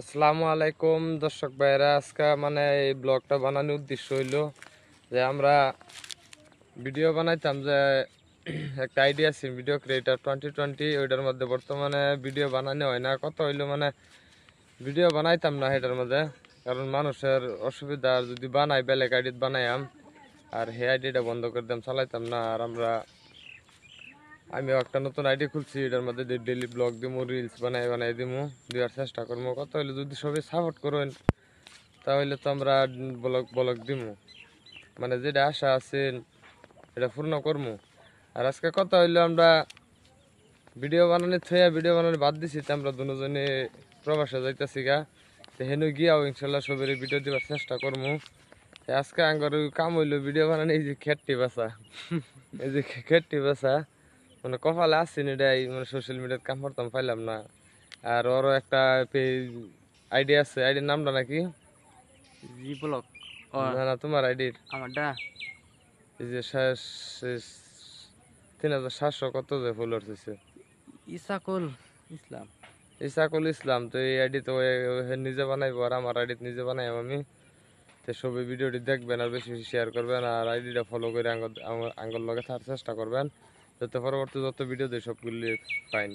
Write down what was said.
আসসালামু আলাইকুম দর্শক ভাইরা, আজকে মানে এই ব্লগটা বানানোর উদ্দেশ্য হইলো যে আমরা ভিডিও বানাইতাম যে একটা আইডিয়া আছে ভিডিও ক্রিয়েটার 2020 ওইটার মধ্যে বর্তমানে ভিডিও বানানো হয় না। কত হইলো মানে ভিডিও বানাইতাম না এটার মধ্যে, কারণ মানুষের অসুবিধা। আর যদি বানাই বেলেগ আইডিত বানাইয়াম আর হে আইডিটা বন্ধ করে দিতাম, চালাইতাম না। আর আমিও একটা নতুন আইডি খুলছি, এটার মধ্যে ডেইলি ব্লগ দিমু, রিলস বানাই বানাই দিমু, দেওয়ার চেষ্টা করবো। কত হইলো যদি সবাই সাপোর্ট করেন তাহলে তো আমরা ব্লগ ব্লগ দিমু, মানে যেটা আশা আছে এটা পূর্ণ করবো। আর আজকে কথা হইলো আমরা ভিডিও বানানোর থইয়া ভিডিও বানানো বাদ দিছি, তো আমরা দুজনে প্রবাসে যাইতেছি গা। তো হেনু গিয়াও ইনশাল্লাহ সবের ভিডিও দেওয়ার চেষ্টা করবো। আজকে আঙ্গর কাম হইলো ভিডিও বানানো, এই যে খেটটি বাসা এই যে খেটটি বাসা মানে কপালে আসছেন এটাই, মানে সোশ্যাল মিডিয়ার কাম করতাম পাইলাম না। আর ওরও একটা আইডিয়া আছে, আইডির নামটা নাকি? জি ব্লক। ও না না, তোমার আইডির আমারটা এই যে 3700 কত যে ফলোয়ার্স হয়েছে, ইসাকুল ইসলাম। ইসাকুল ইসলাম। তো এই আইডি তো নিজে বানাইবো আর আমার আইডি নিজে বানাই আমি। তো সবাই ভিডিওটি দেখবেন আর বেশি বেশি শেয়ার করবেন আর আইডিটা ফলো করে আঙ্গল লগে থাকার চেষ্টা করবেন, যাতে পরবর্তী যত ভিডিও দেয় সবগুলি পাইন।